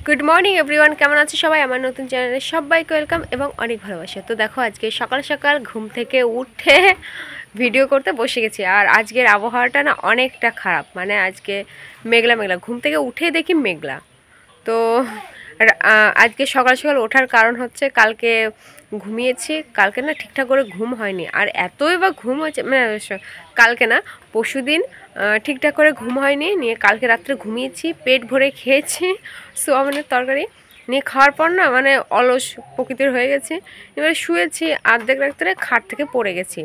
Good morning everyone, কেমন আছে সবাই? আমার নতুন চ্যানেলে সবাইকে ওয়েলকাম এবং অনেক ভালোবাসা। তো দেখো, আজকে সকাল সকাল ঘুম থেকে উঠে ভিডিও করতে বসে গেছি। আর আজকের আবহাওয়াটা না অনেকটা খারাপ, মানে আজকে মেঘলা মেঘলা, ঘুম থেকে উঠে দেখি মেঘলা। তো আজকে সকাল সকাল ওঠার কারণ হচ্ছে কালকে ঘুমিয়েছি, কালকে না ঠিকঠাক করে ঘুম হয়নি। আর এতই বা ঘুম হয়েছে, মানে কালকে না পরশুদিন ঠিকঠাক করে ঘুম হয়নি, নিয়ে কালকে রাত্রে ঘুমিয়েছি, পেট ভরে খেয়েছি সোয়াবিনের তরকারি নিয়ে। খাওয়ার পর না মানে অলস প্রকৃতির হয়ে গেছে। এবার শুয়েছি, অর্ধেক রাত্রে খাট থেকে পড়ে গেছি,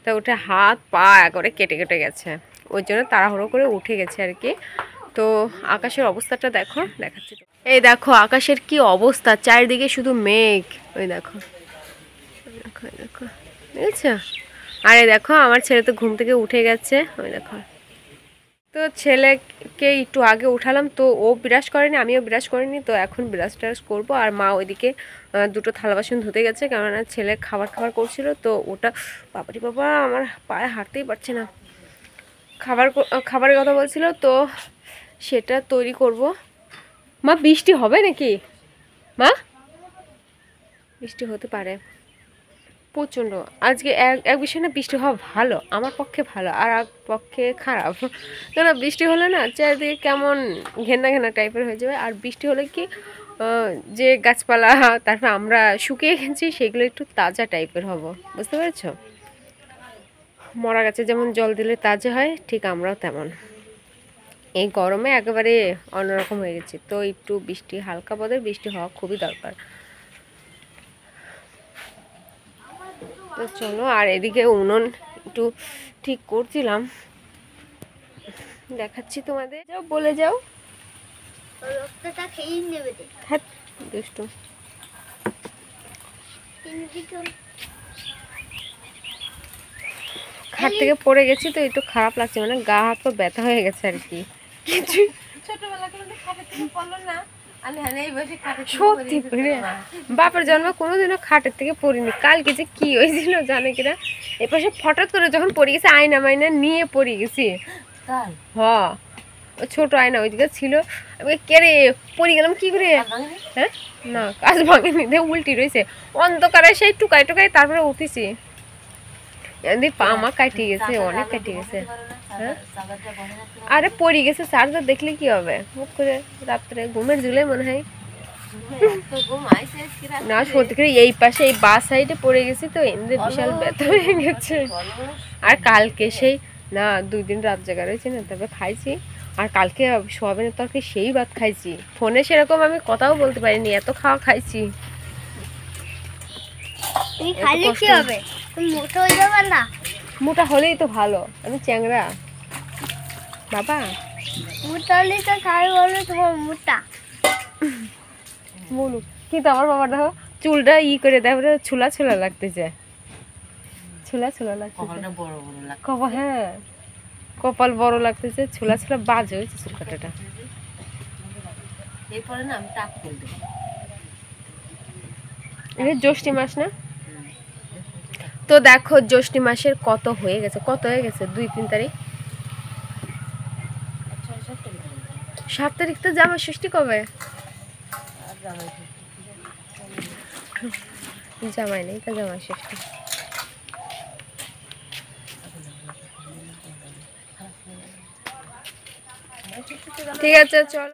তা উঠে হাত পা একবারে কেটে কেটে গেছে। ওই জন্য তাড়াহুড়ো করে উঠে গেছে আর কি। তো আকাশের অবস্থাটা দেখো, দেখাচ্ছি। এই দেখো আকাশের কি অবস্থা, চারিদিকে শুধু মেঘ। ওই দেখো দেখো দেখো, দেখেছো? আর এই দেখো আমার ছেলে তো ঘুম থেকে উঠে গেছে, ওই দেখো। তো ছেলেকে একটু আগে উঠালাম, তো ও ব্রাশ করেনি, আমিও ব্রাশ করিনি। তো এখন ব্রাশ ট্রাশ করবো। আর মা ওইদিকে দুটো থালা বাসন ধুতে গেছে, কেননা ছেলে খাবার করছিল। তো ওটা বাবারি বাবা, আমার পায়ে হাঁটতেই পারছে না। খাবারের কথা বলছিল, তো সেটা তৈরি করব। মা বৃষ্টি হবে নাকি? মা বৃষ্টি হতে পারে প্রচণ্ড। আজকে এক বিষয় না, বৃষ্টি হওয়া ভালো, আমার পক্ষে ভালো, আর এক পক্ষে খারাপ। কেন বৃষ্টি হলে না চারিদিকে কেমন ঘেন্না ঘেন্না টাইপের হয়ে যাবে। আর বৃষ্টি হলে কি যে গাছপালা তারপর আমরা শুকিয়ে গেছি, সেগুলো একটু তাজা টাইপের হব, বুঝতে পেরেছ? মরা গাছে যেমন জল দিলে তাজা হয়, ঠিক আমরাও তেমন। এই গরমে একেবারে অন্যরকম হয়ে গেছি। তো একটু বৃষ্টি, হালকা পদের বৃষ্টি হওয়া খুবই দরকার। তো চলো, আর এদিকে উনুন একটু ঠিক করছিলাম, দেখাচ্ছি তোমাদের। যাও, বলে যাও। হ্যাঁ দুষ্টু। খাট থেকে পড়ে গেছি, তো একটু খারাপ লাগছে, মানে গা হাত পা ব্যথা হয়ে গেছে আর কি। সত্যি বাপের জন্ম কোনোদিনও খাটের থেকে পড়িনি। কালকে যে কি হয়েছিল জানে কিনা, এপাশে হঠাৎ করে যখন পড়ে গেছে, আয়না মাইনা নিয়ে পড়ে গেছি। হ্যাঁ, ছোট আয়না ওইদিকে ছিল, আমি কেড়ে পড়ে গেলাম কি করে। হ্যাঁ না, কাজ ভাঙেনি, উল্টি রয়েছে অন্ধকারে, সেই টুকাই টুকাই তারপরে উঠেছি। পা মা কাটিয়ে গেছে, অনেক কাটিয়ে গেছে। হ্যাঁ, আরে পড়ে গেছে, চার্জার দেখলে কি হবে, মুখ করে রাত্রে ঘুমের ঝুলে মনে হয়। না সত্যি করে এই পাশে এই বাস সাইডে পড়ে গেছি, তো এমনি বিশাল ব্যথা হয়ে গেছে। আর কালকে সেই না 2 দিন রাত জায়গা রয়েছে না, তবে খাইছি। আর কালকে সোয়াবিনের তরকারি সেই ভাত খাইছি, ফোনে সেরকম আমি কথাও বলতে পারিনি, এত খাওয়া খাইছি। মোটা হলেই তো ভালো, আমি চ্যাংরা বাবা। মোটা হলেই তো তোমার মোটা বলুক, কিন্তু আমার বাবা দেখো চুলটা করে দেয়, ছোলা ছোলা লাগতেছে, ছোলা ছোলা লাগতেছে। হ্যাঁ, কপাল বড় লাগতেছে, ছোলা ছোলা বাজে হয়েছে চুল কাটাটা। এরপরে না আমি টাক করে দেব। এটা জ্যৈষ্ঠী মাস না? তো দেখো জ্যৈষ্ঠী মাসের কত হয়ে গেছে, 2-3 তারিখ, 7 তারিখ। তো জামাই ষষ্ঠী কবে? জামাই নেই, তা জামাই ষষ্ঠী। ঠিক আছে চল।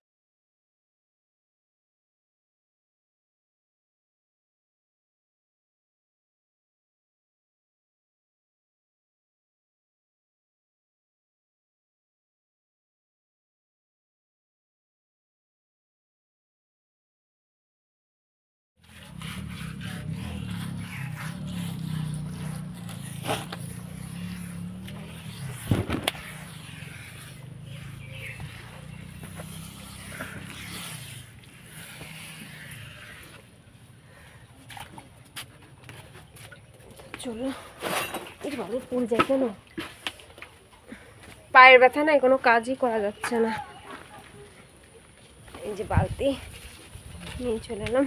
চলো, এটা ভালো পড়ে যায় কেন, পায়ের ব্যথা নাই, কোনো কাজই করা যাচ্ছে না। এই যে বালতি নিয়ে চলে এলাম।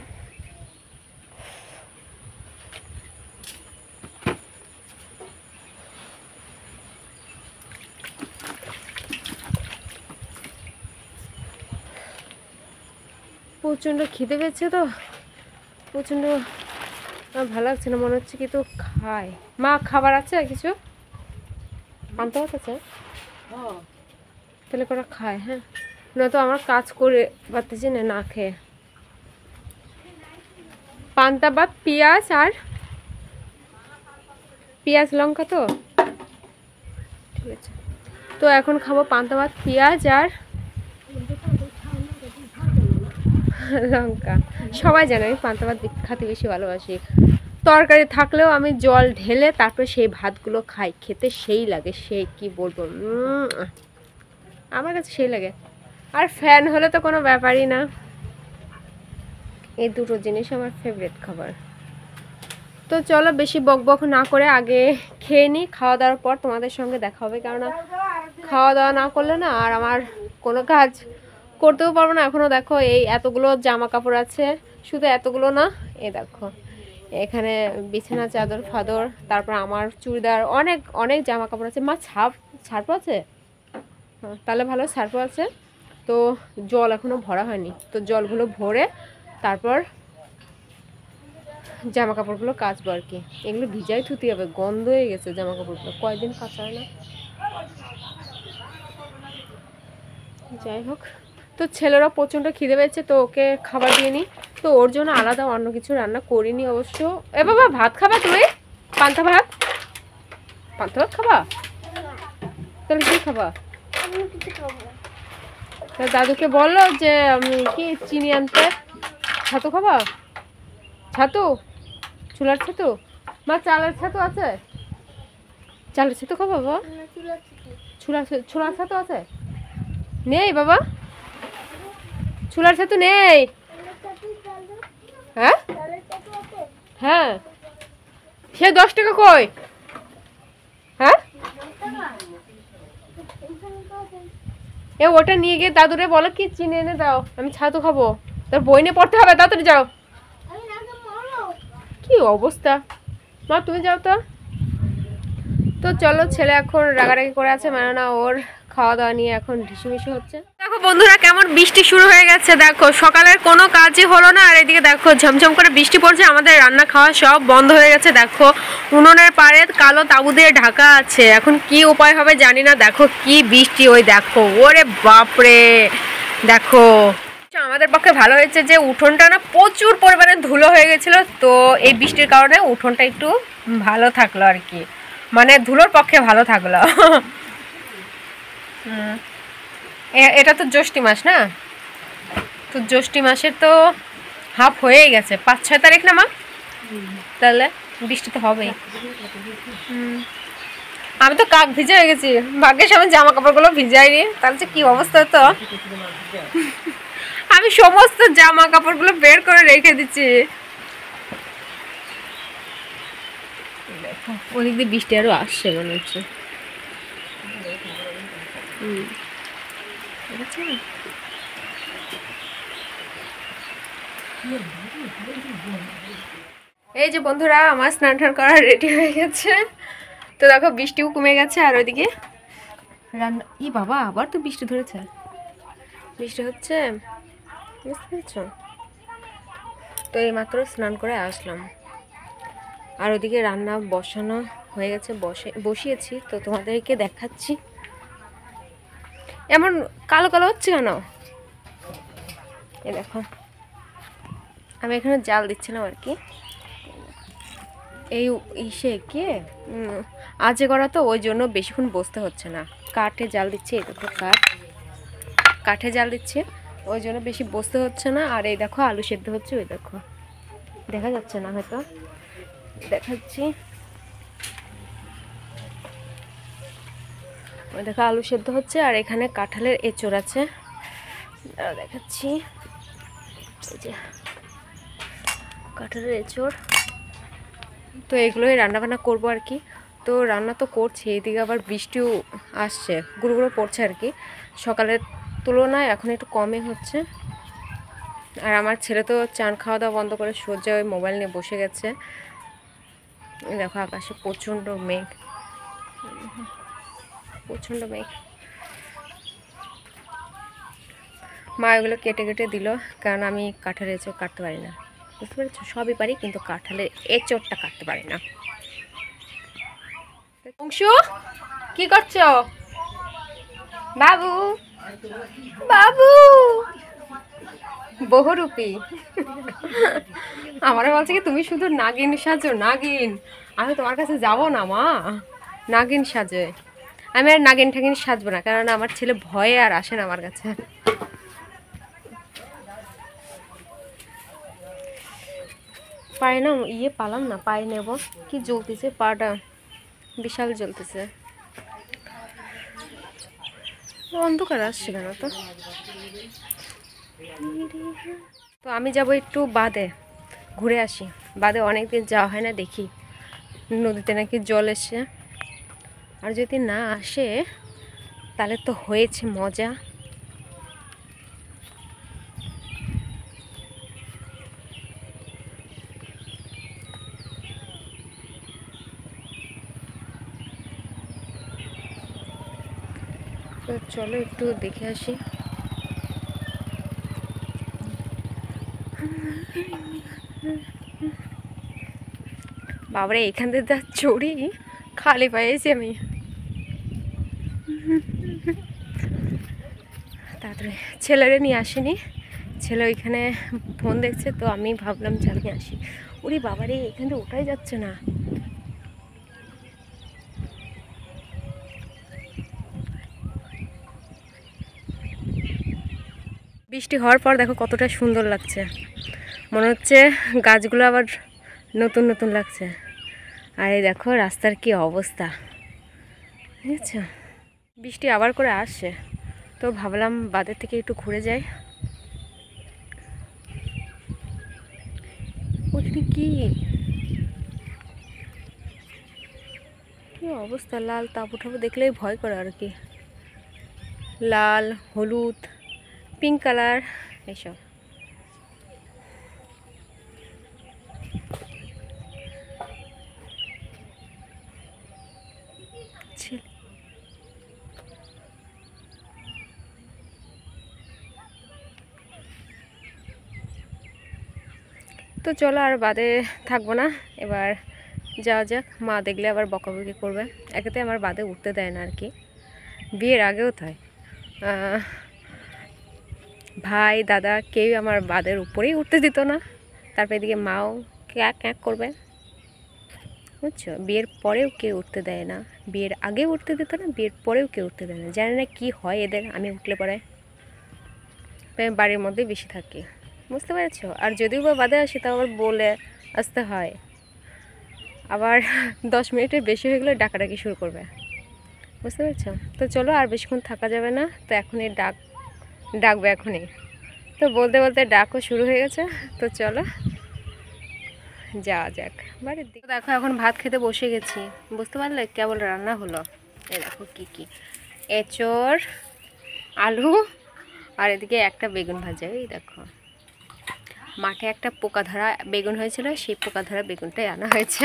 প্রচণ্ড খিদে পেয়েছে তো, প্রচণ্ড ভালো লাগছে না, মনে হচ্ছে কি তো খায়। মা খাবার আছে কিছু আনতে আছে? তাহলে করে খায়। হ্যাঁ, নয়তো আমার কাজ করে পারতেছি না না খেয়ে। পান্তা ভাত, পেঁয়াজ আর পেঁয়াজ লঙ্কা, তো ঠিক আছে। তো এখন খাবো পান্তা ভাত, পেঁয়াজ আর লঙ্কা। সবাই জানে আমি পান্তা ভাত খেতে বেশি ভালোবাসি। তরকারি থাকলেও আমি জল ঢেলে তারপরে সেই ভাতগুলো খাই, খেতে সেই লাগে, সেই কি বলবো, আমার কাছে সেই লাগে। আর ফ্যান হলে তো কোনো ব্যাপারই না। এই দুটো জিনিস আমার ফেভারিট খাবার। তো চলো বেশি বক বক না করে আগে খেয়ে নিই, খাওয়া দাওয়ার পর তোমাদের সঙ্গে দেখা হবে। কেননা খাওয়া দাওয়া না করলে না আর আমার কোনো কাজ করতেও পারবো না। এখনও দেখো এই এতগুলো জামা কাপড় আছে, শুধু এতগুলো না, এই দেখো এখানে বিছানা চাদর ফাদর, তারপর আমার চুড়িদার, অনেক অনেক জামা কাপড় আছে। মা ছাড়পো আছে? তাহলে ভালো, ছাড়পো আছে। তো জল এখনও ভরা হয়নি, তো জলগুলো ভরে তারপর জামা কাপড়গুলো কাচবো আর কি। এগুলো ভিজাই থুতে হবে, গন্ধ হয়ে গেছে জামা কাপড়গুলো, কয়দিন কাচা হয় না। যাই হোক, তো ছেলেরা প্রচণ্ড খিদে পেয়েছে, তো ওকে খাবার দিয়ে নিই। তো ওর জন্য আলাদা অন্য কিছু রান্না করিনি অবশ্য। এ বাবা, ভাত খাবা তুমি? পান্তা ভাত, পান্তা ভাত খাবা? তাহলে কি খাবা? দাদুকে বললো যে আমি কি চিনি আনতে। ছাতু খাবা? ছাতু, চুলার ছাতু? মা চালের ছাতু আছে? চালের ছাতু খাবো বাবা? ছোলার ছাতু আছে? নেই বাবা, ছোলার ছাতু নেই। হ্যাঁ হ্যাঁ, সে 10 টাকা কই? হ্যাঁ, এ ওটা নিয়ে গিয়ে দাদুরে বলো কি চিনি এনে দাও, আমি ছাতু খাবো। তোর বই নিয়ে পড়তে হবে, তাড়াতাড়ি যাও। কি অবস্থা, মা তুমি যাও তো। তো চলো, ছেলে এখন রাগারাগি করে আছে, মানে না ওর খাওয়া দাওয়া নিয়ে এখন ঢিসিমিশি হচ্ছে। দেখো বন্ধুরা কেমন বৃষ্টি শুরু হয়ে গেছে, দেখো সকালের কোনো কাজই হলো না, আর এদিকে দেখো ঝমঝম করে বৃষ্টি পড়ছে। আমাদের রান্না খাওয়া সব বন্ধ হয়ে গেছে। দেখো উনুনের পাড়ে কালো তাবু দিয়ে ঢাকা আছে, এখন কি উপায় হবে জানি না। দেখো কি বৃষ্টি, ওই দেখো, ওরে বাপরে। দেখো আমাদের পক্ষে ভালো হয়েছে যে উঠোনটা না প্রচুর পরিমাণে ধুলো হয়ে গেছিল, তো এই বৃষ্টির কারণে উঠোনটা একটু ভালো থাকলো আর কি, মানে ধুলোর পক্ষে ভালো থাকলো। এটা তো জ্যৈষ্ঠী মাস না, তো জ্যৈষ্ঠী মাসের তো হাফ হয়েই গেছে, 5-6 তারিখ না মা? তাহলে বৃষ্টি তো হবেই। আমি তো কাক ভিজে হয়ে গেছি, ভাগ্যের আমার জামা কাপড়গুলো ভিজাইনি, তাহলে কি অবস্থা হতো। আমি সমস্ত জামা কাপড়গুলো বের করে রেখে দিচ্ছি। দেখো ওদিক দিয়ে বৃষ্টি আরো আসছে মনে হচ্ছে। এই যে বন্ধুরা আমার স্নান টান করা রেডি হয়ে গেছে। তো দেখো বৃষ্টিও কমে গেছে, আর ওইদিকে রান্না, ই বাবা আবার তো বৃষ্টি ধরেছে, বৃষ্টি হচ্ছে, বুঝতে পেরেছো? তো এইমাত্র স্নান করে আসলাম, আর ওইদিকে রান্না বসানো হয়ে গেছে, বসিয়েছি, তো তোমাদেরকে দেখাচ্ছি। এমন কালো কালো হচ্ছে কেন? এই দেখো আমি এখানে জাল দিচ্ছিলাম আর কি, এই ইসে কি আজে করা, তো ওই জন্য বেশিক্ষণ বসতে হচ্ছে না। কাঠে জাল দিচ্ছে, এই দেখো কাঠে জাল দিচ্ছে, ওই জন্য বেশি বসতে হচ্ছে না। আর এই দেখো আলু সেদ্ধ হচ্ছে, ওই দেখো দেখা যাচ্ছে না হয়তো, দেখাচ্ছি, ওই দেখো আলু সেদ্ধ হচ্ছে। আর এখানে কাঁঠালের এঁচড় আছে, দেখাচ্ছি, এই যে কাঁঠালের এঁচড়। তো এগুলোই রান্নাবান্না করবো আর কি। তো রান্না তো করছি, এদিকে আবার বৃষ্টিও আসছে, গুঁড়ো পড়ছে আর কি, সকালের তুলনায় এখন একটু কমই হচ্ছে। আর আমার ছেলে তো চান খাওয়া দাওয়া বন্ধ করে সোজা ওই মোবাইল নিয়ে বসে গেছে। দেখো আকাশে প্রচণ্ড মেঘ, প্রচণ্ড মেঘ। মা এগুলো কেটে কেটে দিল, কারণ আমি কাঁঠালের এঁচড় কাটতে পারি না, বুঝতে পেরেছো? সবই পারি কিন্তু কাঁঠালের এঁচড়টা কাটতে পারি না। অংশু কি করছো? বাবু বাবু বহুরূপী। আমারও বলছে কি তুমি শুধু নাগিন সাজো, নাগিন। আমি তোমার কাছে যাব না মা, নাগিন সাজে। আমি আর নাগিন ঠাগিন সাজবো না, কারণ আমার ছেলে ভয়ে আর আসে না আমার কাছে। পায়ে না পালাম না, পায়ে নেব। কি জ্বলতেছে পাটা, বিশাল জ্বলতেছে। অন্ধকার আসছে কেন তো? তো আমি যাব একটু বাদে, ঘুরে আসি। বাদে অনেকদিন যাওয়া হয় না, দেখি নদীতে নাকি জল এসে। আর যদি না আসে তাহলে তো হয়েছে মজা। তো চলো একটু দেখে আসি। বাবারে এখান থেকে যা চড়ি, খালি পাইছি আমি। তারপরে ছেলেরে নিয়ে আসিনি, ছেলে ওইখানে ফোন দেখছে, তো আমি ভাবলাম যে আমি আসি। ওরে বাবারে এখান থেকে ওঠাই যাচ্ছে না। বৃষ্টি হওয়ার পর দেখো কতটা সুন্দর লাগছে, মনে হচ্ছে গাছগুলো আবার নতুন নতুন লাগছে। আর এই দেখো রাস্তার কি অবস্থা, বুঝেছ? বৃষ্টি আবার করে আসছে, তো ভাবলাম বাদের থেকে একটু ঘুরে যাই। ওখানে কি কি অবস্থা, লাল তাবু টাবু দেখলেই ভয় করে আর কি। লাল, হলুদ, পিঙ্ক কালার এইসব। তো চলো আর বাদে থাকবো না, এবার যাওয়া যাক। মা দেখলে আবার বকাবকি করবে, একেতে আমার বাদে উঠতে দেয় না আর কি। বিয়ের আগেও তাই, ভাই দাদা কেউ আমার বাদের উপরেই উঠতে দিত না। তারপর এদিকে মাও ক্যাক ক্যাক করবে, বুঝছো? বিয়ের পরেও কেউ উঠতে দেয় না, বিয়ের আগেও উঠতে দিত না, বিয়ের পরেও কেউ উঠতে দেয় না। জানি না কী হয় এদের, আমি উঠলে পরে বাড়ির মধ্যেই বেশি থাকি, বুঝতে পেরেছো? আর যদিও বা বাদে আসে তাও আবার বলে আসতে হয়, আবার 10 মিনিটের বেশি হয়ে গেলে ডাকাডাকি শুরু করবে, বুঝতে পেরেছো? তো চলো আর বেশিক্ষণ থাকা যাবে না, তো এখনই ডাকবে এখনই। তো বলতে বলতে ডাকও শুরু হয়ে গেছে, তো চলো যাওয়া যাক বাড়ির দিকে। দেখো এখন ভাত খেতে বসে গেছি, বুঝতে পারলে কেবল রান্না হলো। এই দেখো কি কি, এঁচড়, আলু, আর এদিকে একটা বেগুন ভাজা। এই দেখো মাঠে একটা পোকা ধরা বেগুন হয়েছিল, সেই পোকা ধরা বেগুনটাই আনা হয়েছে,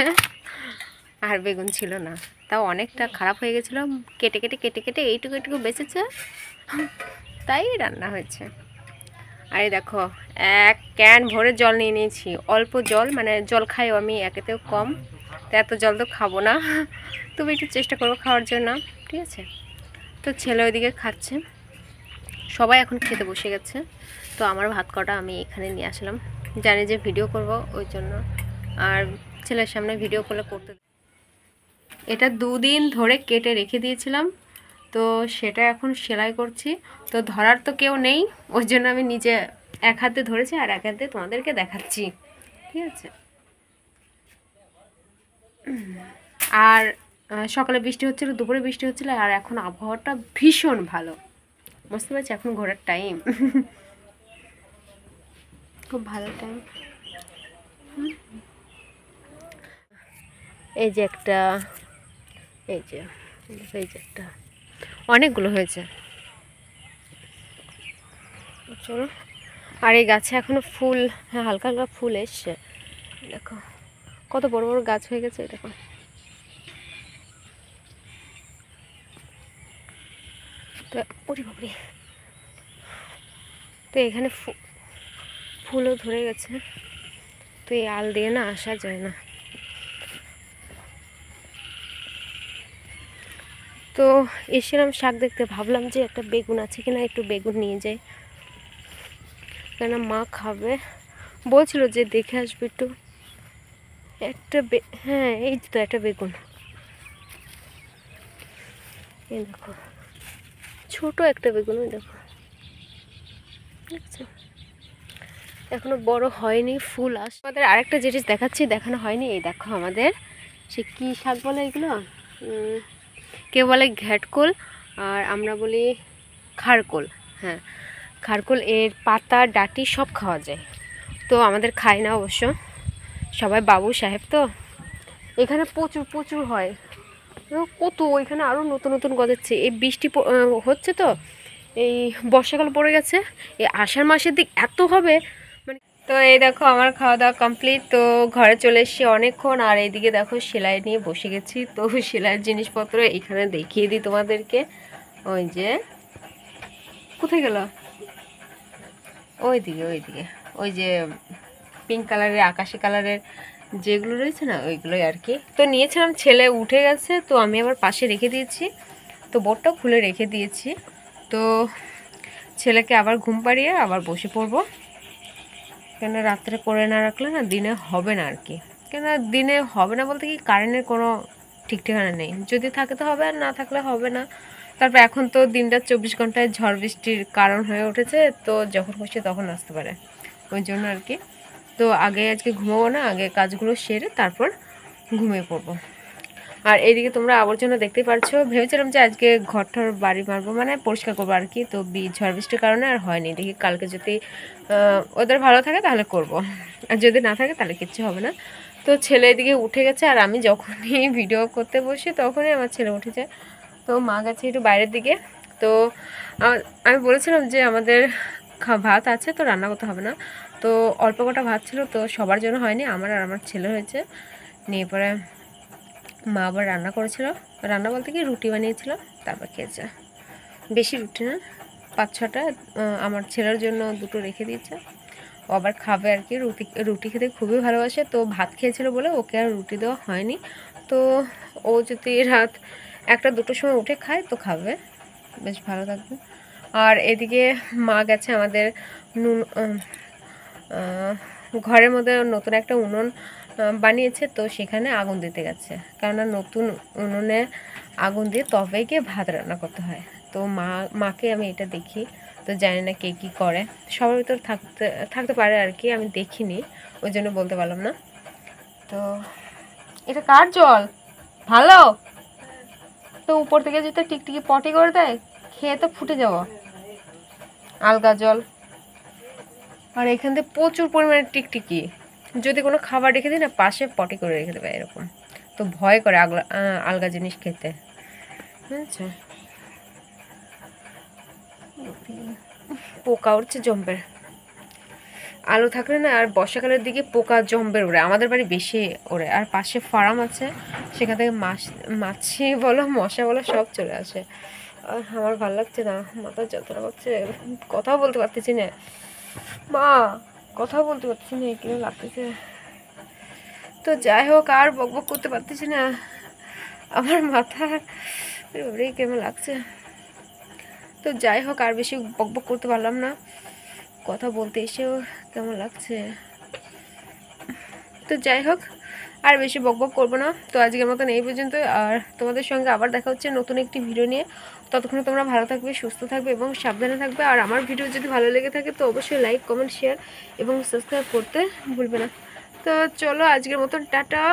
আর বেগুন ছিল না, তাও অনেকটা খারাপ হয়ে গেছিলো। কেটে কেটে কেটে কেটে এইটুকু এইটুকু বেঁচেছে, তাই রান্না হয়েছে। আর এই দেখো এক ক্যান ভরে জল নিয়ে নিয়েছি, অল্প জল, মানে জল খাইও আমি একেতেও কম, তো এত জল তো খাবো না, তবে একটু চেষ্টা করবো খাওয়ার জন্য, ঠিক আছে? তো ছেলে ওইদিকে খাচ্ছে, সবাই এখন খেতে বসে গেছে। তো আমার ভাত কটা আমি এখানে নিয়ে আসলাম, জানি যে ভিডিও করব ওই জন্য, আর ছেলের সামনে ভিডিও করতে। এটা 2 দিন ধরে কেটে রেখে দিয়েছিলাম, তো সেটা এখন সেলাই করছি। তো ধরার তো কেউ নেই, ওই জন্য আমি নিজে এক হাতে ধরেছি আর এক হাতে তোমাদেরকে দেখাচ্ছি, ঠিক আছে? আর সকালে বৃষ্টি হচ্ছিল, দুপুরে বৃষ্টি হচ্ছিল, আর এখন আবহাওয়াটা ভীষণ ভালো, বুঝতে পারছি এখন ঘোরার টাইম। খুব ভালো টাইম। এই যে একটা, এই যে এই যে একটা, অনেকগুলো হয়েছে। চলো, আর এই গাছে এখনো ফুল, হ্যাঁ হালকা হালকা ফুল এসছে, দেখো কত বড় বড় গাছ হয়ে গেছে, দেখো। তো ওরে বাবারে, তো এখানে ফুলও ধরে গেছে, তো এই আল দিয়ে না আসা যায় না। তো এসেছিলাম শাক দেখতে, ভাবলাম যে একটা বেগুন আছে কিনা, একটু বেগুন নিয়ে যাই, কেন মা খাবে বলছিল যে দেখে আসবে একটু। একটা হ্যাঁ এই তো একটা বেগুন, এই দেখো ছোট একটা বেগুন, ওই দেখো দেখছো, এখনো বড় হয়নি, ফুল আসে। আমাদের আরেকটা জিনিস দেখাচ্ছি, দেখানো হয়নি, এই দেখো আমাদের সে কি শাক বলে এগুলো, কেউ বলে ঘ্যাটকোল আর আমরা বলি খারকোল। হ্যাঁ খারকোল, এর পাতা ডাঁটি সব খাওয়া যায়, তো আমাদের খায় না অবশ্য, সবাই বাবু সাহেব তো। এখানে প্রচুর প্রচুর হয়, কত ওইখানে আরও নতুন নতুন গজাচ্ছে। এই বৃষ্টি হচ্ছে তো, এই বর্ষাকাল পড়ে গেছে, এই আষাঢ় মাসের দিক এত হবে মানে। তো এই দেখো আমার খাওয়া দাওয়া কমপ্লিট, তো ঘরে চলে এসেছি অনেকক্ষণ, আর এইদিকে দেখো সেলাই নিয়ে বসে গেছি। তো সেলাইয়ের জিনিসপত্র এখানে দেখিয়ে দিই তোমাদেরকে। ওই যে কোথায় গেল, ওইদিকে ওইদিকে ওই যে পিঙ্ক কালারের আকাশি কালারের যেগুলো রয়েছে না, ওইগুলোই আর কি। তো নিয়েছিলাম, ছেলে উঠে গেছে, তো আমি আবার পাশে রেখে দিয়েছি, তো বোর্ডটাও খুলে রেখে দিয়েছি। তো ছেলেকে আবার ঘুম পাড়িয়ে আবার বসে পড়বো, কেন রাত্রে করে না রাখলে না দিনে হবে না আর কি। কেন দিনে হবে না বলতে কি, কারেন্টের কোনো ঠিক ঠিকানা নেই, যদি থাকে তো হবে আর না থাকলে হবে না। তারপর এখন তো দিনটা 24 ঘন্টায় ঝড় বৃষ্টির কারণ হয়ে উঠেছে, তো যখন খুশি তখন আসতে পারে, ওই জন্য আর কি। তো আগে আজকে ঘুমাবো না, আগে কাজগুলো সেরে তারপর ঘুমিয়ে পড়বো। আর এইদিকে তোমরা আবর্জনা দেখতেই পারছো, ভেবেছিলাম যে আজকে ঘরটার বাড়ি মারবো, মানে পরিষ্কার করবো আর কি। তো ঝড় বৃষ্টির কারণে আর হয়নি, দেখি কালকে যদি ওদের ভালো থাকে তাহলে করব, আর যদি না থাকে তাহলে কিচ্ছু হবে না। তো ছেলে এদিকে উঠে গেছে, আর আমি যখনই ভিডিও করতে বসি তখনই আমার ছেলে উঠে যায়। তো মা গেছে একটু বাইরের দিকে। তো আমি বলেছিলাম যে আমাদের ভাত আছে, তো রান্না করতে হবে না। তো অল্প কটা ভাত ছিল, তো সবার জন্য হয়নি, আমার আর আমার ছেলে হয়েছে। নিয়ে পরে মা আবার রান্না করেছিল, রান্না বলতে কি রুটি বানিয়েছিল, তারপর খেয়েছে। বেশি রুটি না, 5-6টা, আমার ছেলের জন্য 2টো রেখে দিয়েছে, ও আবার খাবে আর কি। রুটি খেতে খুবই ভালোবাসে, তো ভাত খেয়েছিল বলে ওকে আর রুটি দেওয়া হয়নি। তো ও যদি রাত 1-2টোর সময় উঠে খায় তো খাবে, বেশ ভালো থাকবে। আর এদিকে মা গেছে আমাদের নুন, ঘরের মধ্যে নতুন একটা উনুন বানিয়েছে, তো সেখানে আগুন দিতে গেছে, কেননা নতুন উনুনে আগুন দিয়ে তবে গিয়ে ভাত রান্না করতে হয়। তো মাকে আমি এটা দেখি, তো জানি না কে কী করে, সবার ভিতর থাকতে পারে আর কি, আমি দেখিনি ওই জন্য বলতে পারলাম না। তো এটা কার জল ভালো, তো উপর থেকে যদি টিকটিকি পটি করে দেয় খেয়ে তো ফুটে যাবো, আলগা জল। আর এখান থেকে প্রচুর পরিমাণে টিকটিকি, যদি কোনো খাবার রেখে দিই না পাশে পটি করে রেখে দেবে এরকম, তো ভয় করে আলগা জিনিস খেতে, বুঝছো। পোকা উঠছে জম্পের, আলু থাকলে না, আর বর্ষাকালের দিকে পোকা জম্পের ওড়ে, আমাদের বাড়ি বেশি ওড়ে। আর পাশে ফার্ম আছে, সেখান থেকে মাছি বলো মশা বলো সব চলে আসে। আর আমার ভালো লাগছে না, মাথা যন্ত্রণা করছে, কথাও বলতে পারতেছি না, মা কথা বলতে পারছি না, কিরকম লাগতেছে। তো যাই হোক, আর বকবক করতে পারতেছি না, আমার মাথা কেমন লাগছে। তো যাই হোক, আর বেশি বকবক করতে পারলাম না, কথা বলতে এসেও কেমন লাগছে। তো যাই হোক, আর বেশি বকবক করবো না, তো আজকের মতন এই পর্যন্ত। আর তোমাদের সঙ্গে আবার দেখা হচ্ছে নতুন একটি ভিডিও নিয়ে, ততক্ষণে তোমরা ভালো থাকবে, সুস্থ থাকবে এবং সাবধানে থাকবে। আর আমার ভিডিও যদি ভালো লেগে থাকে তো অবশ্যই লাইক, কমেন্ট, শেয়ার এবং সাবস্ক্রাইব করতে ভুলবে না। তো চলো আজকের মতন টাটা।